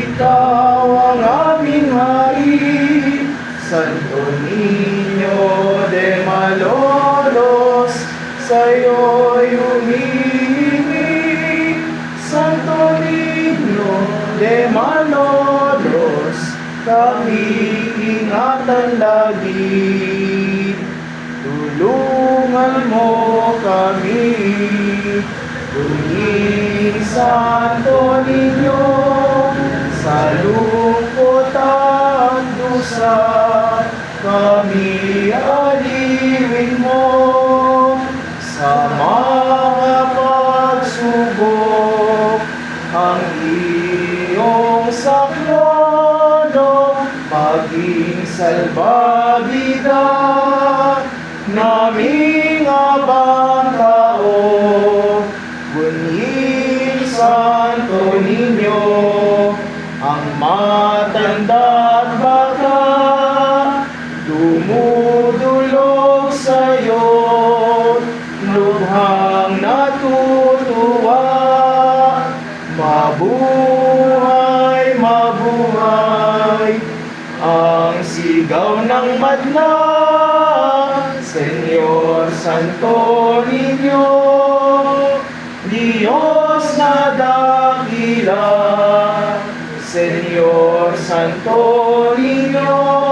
Ikaw ang aming hari, Santo Niño de Malolos, sa'yo'y humihingi. Santo Niño de Malolos, kami ingatan lagi. Tulungan mo kami, tuwing Santo Niño, sa lungkot at dusa, kami aliwin mo. Sa mga pagsubok, ang iyong saklolo, maging salbabida, naming abang tao. Bunyin Santo Niño, ang matanda't bata, dumudulog sa'yo, lubhang natutuwa. Mabuhay, mabuhay, ang sigaw ng madla, Senyor Santo Niño, Diyos na dakila. Senyor Santo Niño,